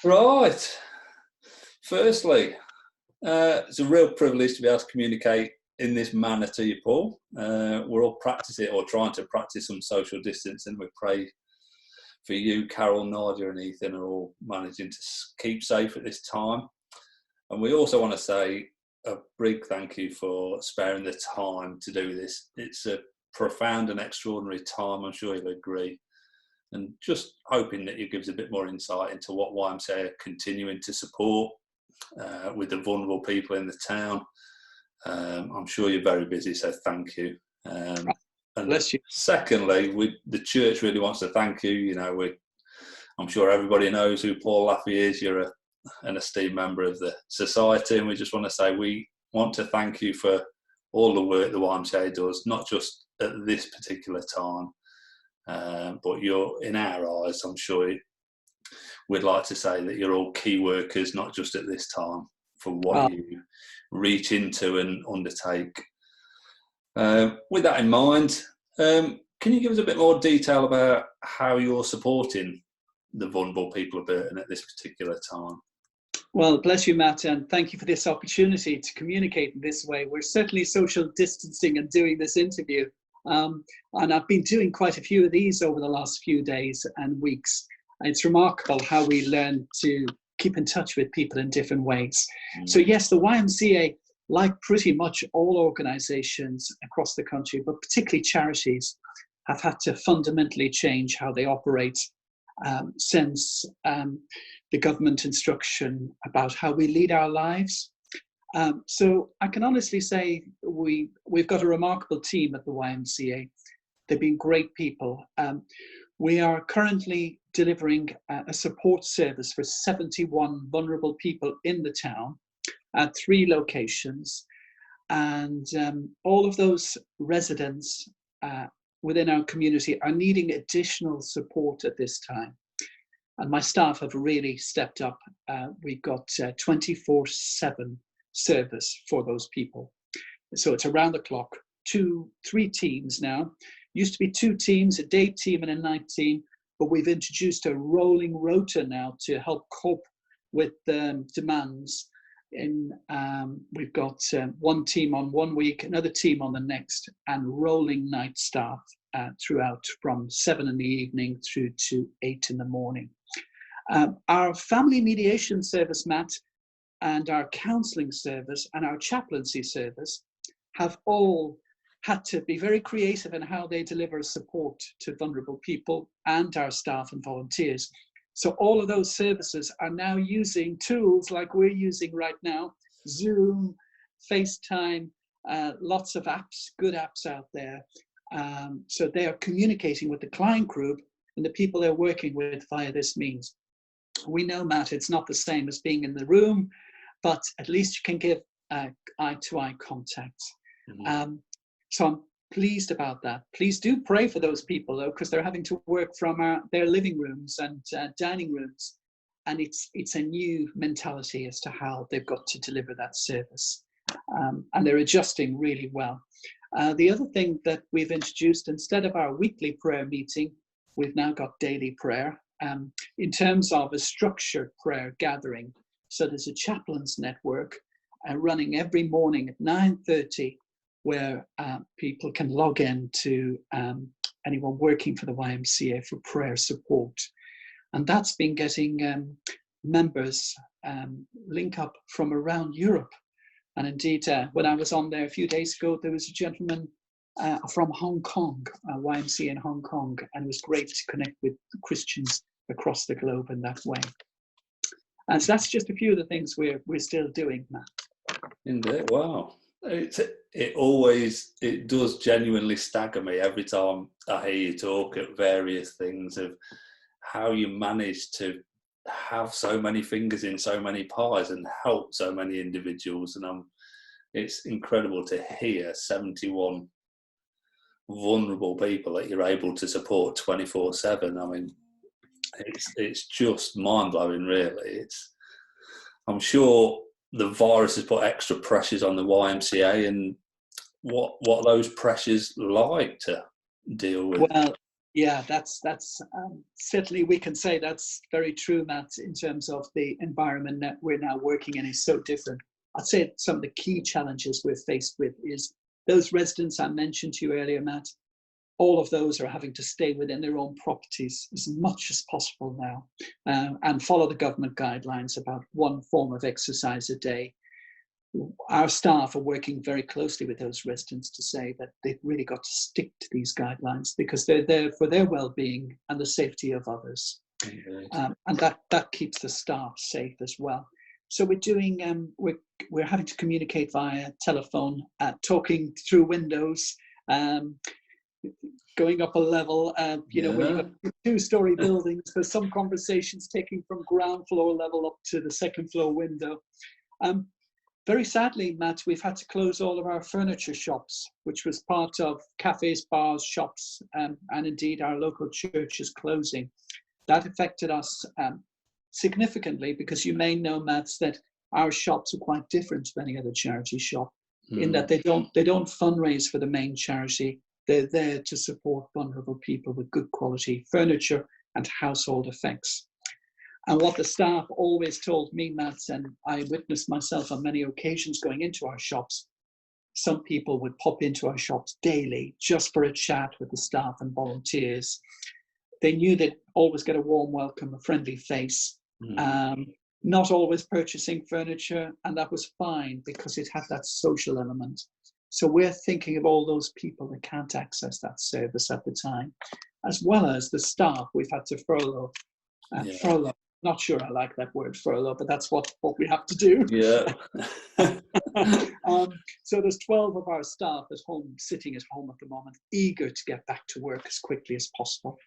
Right. Firstly, it's a real privilege to be able to communicate in this manner to you, Paul. We're all practicing or trying to practice some social distancing. We pray for you, Carol, Nadia and Ethan are all managing to keep safe at this time. And we also want to say a big thank you for sparing the time to do this. It's a profound and extraordinary time, I'm sure you'll agree. And just hoping that you give us a bit more insight into what YMCA are continuing to support with the vulnerable people in the town. I'm sure you're very busy, so thank you. And bless you. Secondly, the church really wants to thank you. You know, I'm sure everybody knows who Paul Laffey is. You're an esteemed member of the society, and we just want to say we want to thank you for all the work the YMCA does, not just at this particular time, but you're, in our eyes, I'm sure we'd like to say that you're all key workers, not just at this time, for what you reach into and undertake. With that in mind, can you give us a bit more detail about how you're supporting the vulnerable people of Burton at this particular time? Well, bless you, Matt, and thank you for this opportunity to communicate in this way. We're certainly social distancing and doing this interview. And I've been doing quite a few of these over the last few days and weeks. It's remarkable how we learn to keep in touch with people in different ways. So yes, the YMCA, like pretty much all organisations across the country, but particularly charities, have had to fundamentally change how they operate since the government instruction about how we lead our lives. So I can honestly say we've got a remarkable team at the YMCA. They've been great people. We are currently delivering a support service for 71 vulnerable people in the town at 3 locations. And all of those residents within our community are needing additional support at this time. And my staff have really stepped up. We've got 24/7 service for those people. So it's around the clock, 3 teams now. Used to be 2 teams, a day team and a night team, but we've introduced a rolling rota now to help cope with the demands. We've got 1 team on 1 week, another team on the next, and rolling night staff throughout from 7 in the evening through to 8 in the morning. Our family mediation service, Matt, and our counselling service and our chaplaincy service have all had to be very creative in how they deliver support to vulnerable people and our staff and volunteers. So all of those services are now using tools like we're using right now, Zoom, FaceTime, lots of apps, good apps out there. So they are communicating with the client group and the people they're working with via this means. We know, Matt, it's not the same as being in the room, but at least you can give eye-to-eye contact. So I'm pleased about that. Please do pray for those people, though, because they're having to work from their living rooms and dining rooms. And it's a new mentality as to how they've got to deliver that service. And they're adjusting really well. The other thing that we've introduced, instead of our weekly prayer meeting, we've now got daily prayer in terms of a structured prayer gathering. So there's a chaplains network running every morning at 9:30, where people can log in to anyone working for the YMCA for prayer support. And that's been getting members link up from around Europe. And indeed, when I was on there a few days ago, there was a gentleman from Hong Kong, YMCA in Hong Kong, and it was great to connect with Christians across the globe in that way. And so that's just a few of the things we're still doing, Matt. Indeed, wow. It does genuinely stagger me every time I hear you talk at various things of how you manage to have so many fingers in so many pies and help so many individuals. And it's incredible to hear 71 vulnerable people that you're able to support 24/7. I mean, it's just mind-blowing, really. I'm sure the virus has put extra pressures on the YMCA, and what are those pressures like to deal with? Well, Yeah, that's certainly, we can say that's very true, Matt, in terms of the environment that we're now working in is so different. I'd say some of the key challenges we're faced with is those residents I mentioned to you earlier, Matt. All of those are having to stay within their own properties as much as possible now, and follow the government guidelines about one form of exercise a day. Our staff are working very closely with those residents to say that they've really got to stick to these guidelines because they're there for their well-being and the safety of others. And that keeps the staff safe as well. So we're doing, we're having to communicate via telephone, talking through windows, going up a level. When you've got two-story buildings, there's some conversations taking from ground floor level up to the second floor window. Very sadly, Matt, we've had to close all of our furniture shops, which was part of cafes, bars, shops, and indeed our local church is closing. That affected us significantly because you may know, Matt, that our shops are quite different to any other charity shop in that they don't fundraise for the main charity. They're there to support vulnerable people with good quality furniture and household effects. And what the staff always told me, Matt, and I witnessed myself on many occasions going into our shops, some people would pop into our shops daily just for a chat with the staff and volunteers. They knew they'd always get a warm welcome, a friendly face, not always purchasing furniture, and that was fine because it had that social element. So we're thinking of all those people that can't access that service at the time, as well as the staff we've had to furlough. Furlough. Not sure I like that word, furlough, but that's what we have to do. Yeah. So there's 12 of our staff at home, sitting at home at the moment, eager to get back to work as quickly as possible.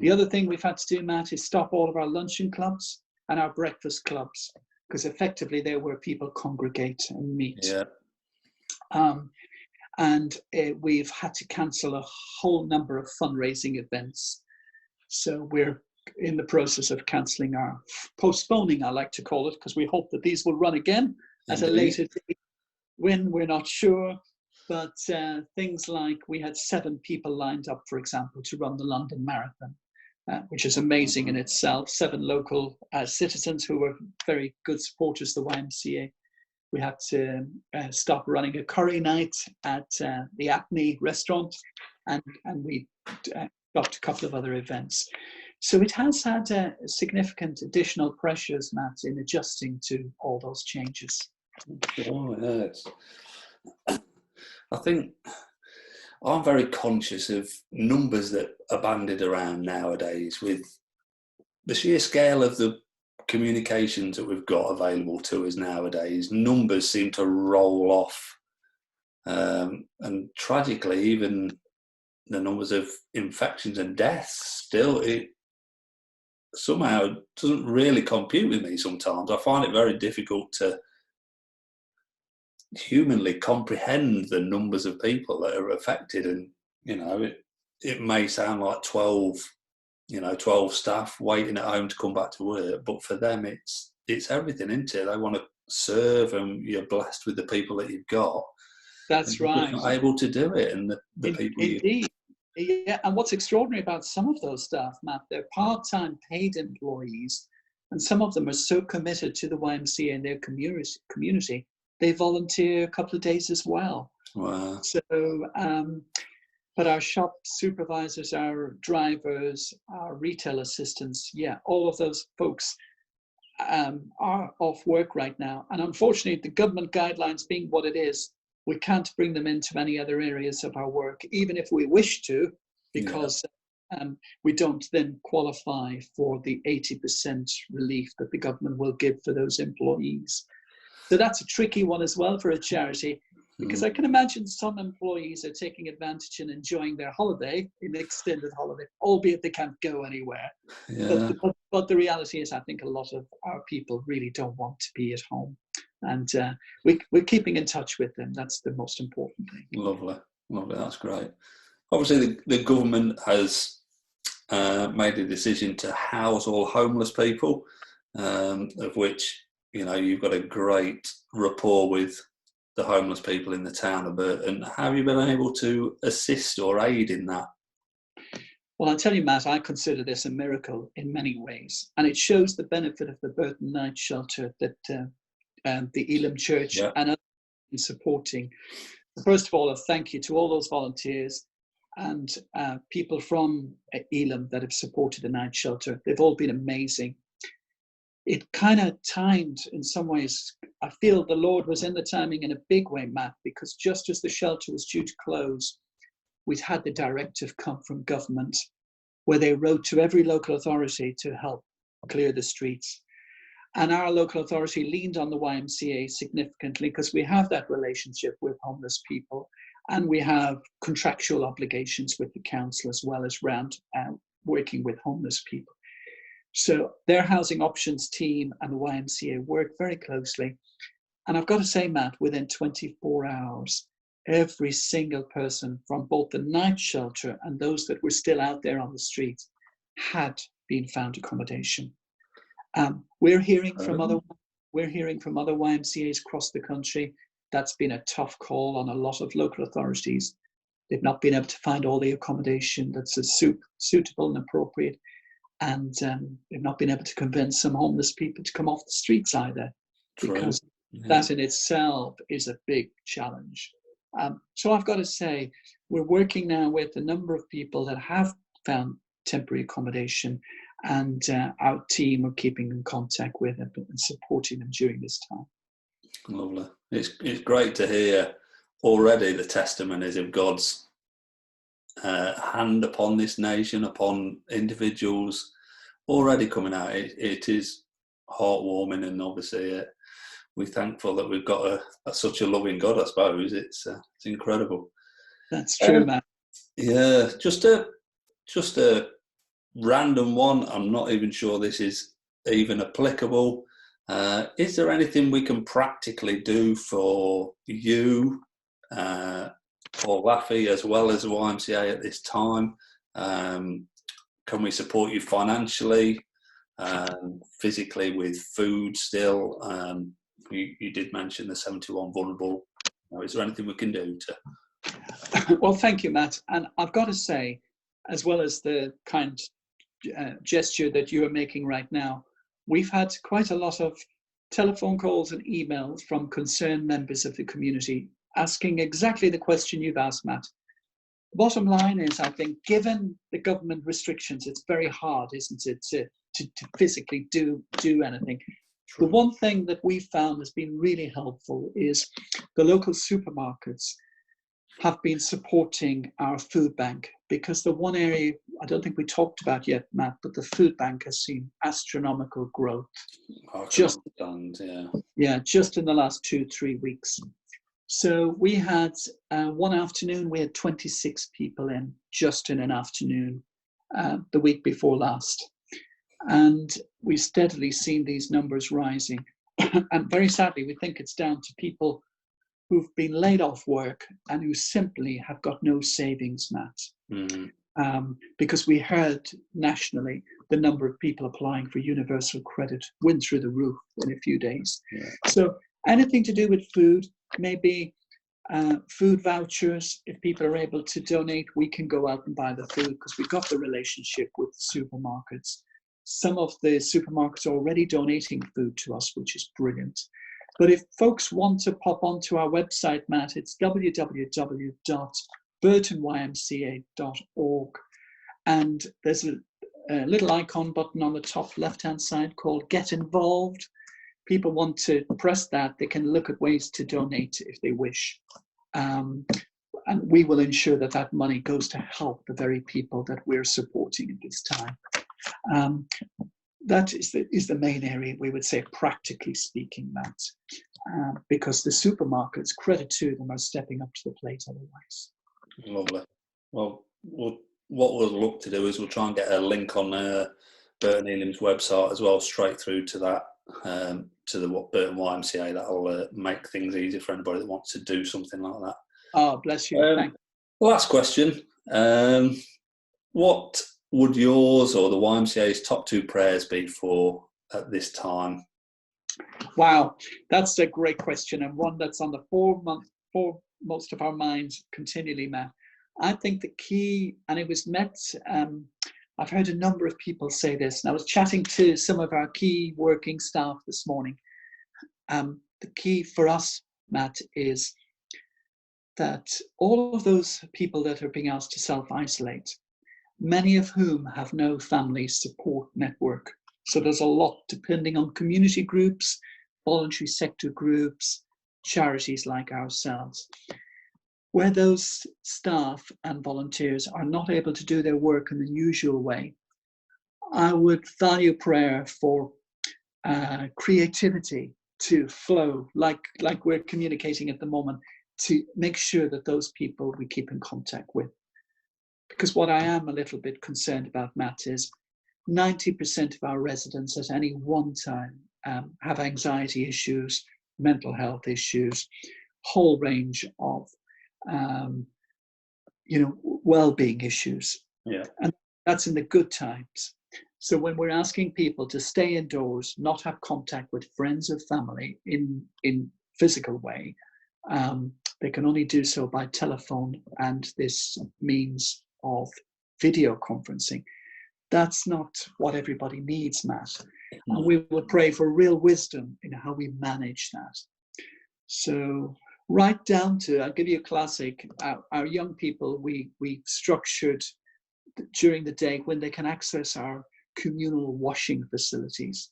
The other thing we've had to do, Matt, is stop all of our luncheon clubs and our breakfast clubs, because effectively they're where people congregate and meet. Yeah. We've had to cancel a whole number of fundraising events. So we're in the process of postponing, I like to call it, because we hope that these will run again at a later date when we're not sure. But things like we had 7 people lined up, for example, to run the London Marathon, which is amazing in itself. 7 local citizens who were very good supporters of the YMCA. We had to stop running a curry night at the Apney restaurant, and we stopped a couple of other events. So it has had significant additional pressures, Matt, in adjusting to all those changes. Oh, yeah, I think I'm very conscious of numbers that are bandied around nowadays with the sheer scale of the communications that we've got available to us nowadays. Numbers seem to roll off. And tragically, even the numbers of infections and deaths still, it somehow doesn't really compute with me sometimes. I find it very difficult to humanly comprehend the numbers of people that are affected. And, it may sound like 12 staff waiting at home to come back to work, but for them it's everything, isn't it? They want to serve, and you're blessed with the people that you've got. That's right. You're not able to do it, and the people indeed. Yeah, and what's extraordinary about some of those staff, Matt, they're part-time paid employees, and some of them are so committed to the YMCA and their community, they volunteer a couple of days as well. Wow. So, but our shop supervisors, our drivers, our retail assistants, all of those folks are off work right now. And unfortunately, the government guidelines being what it is, we can't bring them into any other areas of our work, even if we wish to, because we don't then qualify for the 80% relief that the government will give for those employees. So that's a tricky one as well for a charity, because I can imagine some employees are taking advantage and enjoying their holiday, an extended holiday, albeit they can't go anywhere. Yeah. But the reality is, I think a lot of our people really don't want to be at home. And we're keeping in touch with them. That's the most important thing. Lovely. That's great. Obviously, the government has made a decision to house all homeless people, of which, you've got a great rapport with the homeless people in the town of Burton. Have you been able to assist or aid in that? Well, I'll tell you, Matt, I consider this a miracle in many ways. And it shows the benefit of the Burton Night Shelter that the Elim Church and others in supporting. First of all, a thank you to all those volunteers and people from Elim that have supported the night shelter. They've all been amazing. It kind of timed in some ways. I feel the Lord was in the timing in a big way, Matt, because just as the shelter was due to close, we'd had the directive come from government where they wrote to every local authority to help clear the streets. And our local authority leaned on the YMCA significantly because we have that relationship with homeless people and we have contractual obligations with the council as well as around working with homeless people. So their housing options team and the YMCA work very closely. And I've got to say, Matt, within 24 hours, every single person from both the night shelter and those that were still out there on the streets had been found accommodation. We're hearing from other YMCAs across the country. That's been a tough call on a lot of local authorities. They've not been able to find all the accommodation that's suitable and appropriate. And they've not been able to convince some homeless people to come off the streets either, because that in itself is a big challenge. So I've got to say, we're working now with a number of people that have found temporary accommodation, and our team are keeping in contact with them and supporting them during this time. Lovely. It's great to hear already the testimonies of God's hand upon this nation, upon individuals already coming out. It is heartwarming, and obviously we're thankful that we've got such a loving God, I suppose. It's incredible. That's true, man. Yeah, just a random one. I'm not even sure this is even applicable. Is there anything we can practically do for you or Laffey as well as the YMCA at this time? Can we support you financially, physically with food still? You did mention the 71 vulnerable. Is there anything we can do to? Well, thank you, Matt. And I've got to say, as well as the kind gesture that you are making right now, we've had quite a lot of telephone calls and emails from concerned members of the community asking exactly the question you've asked, Matt. The bottom line is, I think, given the government restrictions, it's very hard, isn't it, to physically do anything. The one thing that we found has been really helpful is the local supermarkets have been supporting our food bank, because the one area I don't think we talked about yet, Matt, but the food bank has seen astronomical growth. Just in the last 2-3 weeks. So we had one afternoon, we had 26 people in, just in an afternoon, the week before last. And we've steadily seen these numbers rising. And very sadly, we think it's down to people who've been laid off work and who simply have got no savings, Matt. Mm-hmm. Because we heard nationally the number of people applying for universal credit went through the roof in a few days. Yeah. So anything to do with food, maybe food vouchers. If people are able to donate, we can go out and buy the food because we've got the relationship with the supermarkets. Some of the supermarkets are already donating food to us, which is brilliant. But if folks want to pop onto our website, Matt, it's www.burtonymca.org. And there's a little icon button on the top left-hand side called Get Involved. People want to press that, they can look at ways to donate if they wish. And we will ensure that that money goes to help the very people that we're supporting at this time. That is the main area, we would say, practically speaking, Matt, because the supermarkets, credit to them, are stepping up to the plate otherwise. Lovely. Well, what we'll look to do is we'll try and get a link on Burton Elim's website as well, straight through to that, to the Burton YMCA. That'll make things easier for anybody that wants to do something like that. Oh, bless you. Thanks. Last question. What would yours or the YMCA's top 2 prayers be for at this time? Wow, that's a great question, and one that's on the foremost of our minds continually, Matt. I think the key, and it was met, I've heard a number of people say this, and I was chatting to some of our key working staff this morning. The key for us, Matt, is that all of those people that are being asked to self-isolate, many of whom have no family support network. So there's a lot depending on community groups, voluntary sector groups, charities like ourselves. Where those staff and volunteers are not able to do their work in the usual way, I would value prayer for creativity to flow, like we're communicating at the moment, to make sure that those people we keep in contact with. Because what I am a little bit concerned about, Matt, is 90% of our residents at any one time have anxiety issues, mental health issues, whole range of well-being issues. Yeah. And that's in the good times. So when we're asking people to stay indoors, not have contact with friends or family in physical way, they can only do so by telephone and this means of video conferencing. That's not what everybody needs, Matt. And we would pray for real wisdom in how we manage that. So right down to, I'll give you a classic, our young people, we structured during the day when they can access our communal washing facilities.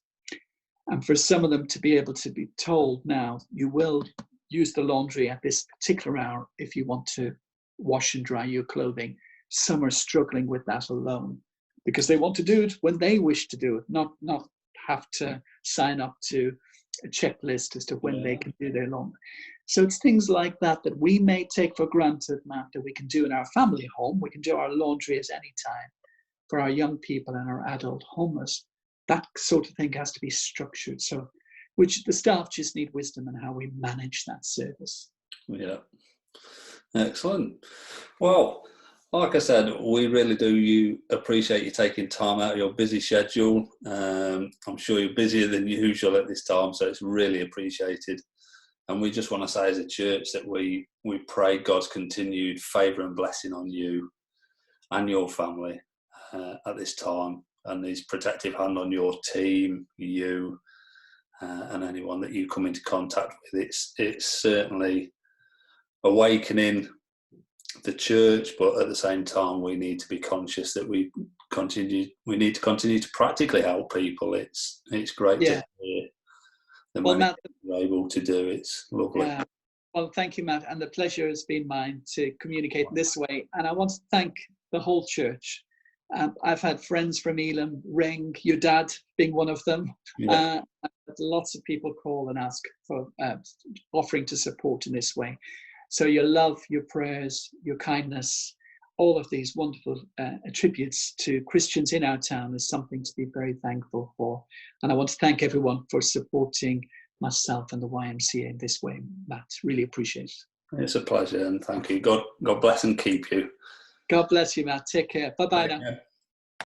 And for some of them to be able to be told now, you will use the laundry at this particular hour if you want to wash and dry your clothing. Some are struggling with that alone because they want to do it when they wish to do it, not have to sign up to a checklist as to when they can do their laundry. So it's things like that that we may take for granted, Matt, that we can do in our family home. We can do our laundry at any time. For our young people and our adult homeless, that sort of thing has to be structured. So, which the staff just need wisdom in how we manage that service. Yeah, excellent. Well, like I said, we really do appreciate you taking time out of your busy schedule. I'm sure you're busier than usual at this time, so it's really appreciated. And we just want to say as a church that we pray God's continued favour and blessing on you and your family at this time, and his protective hand on your team, you, and anyone that you come into contact with. It's certainly awakening the church, but at the same time we need to be conscious that we need to continue to practically help people. It's great to hear the many Matt, you're able to do. It's lovely. Yeah. Well, thank you, Matt, and the pleasure has been mine to communicate this way. And I want to thank the whole church. I've had friends from Elim ring, your dad being one of them. Yeah. Lots of people call and ask for offering to support in this way. So your love, your prayers, your kindness, all of these wonderful attributes to Christians in our town is something to be very thankful for. And I want to thank everyone for supporting myself and the YMCA in this way, Matt. Really appreciate it. It's a pleasure, and thank you. God bless and keep you. God bless you, Matt. Take care. Bye-bye now.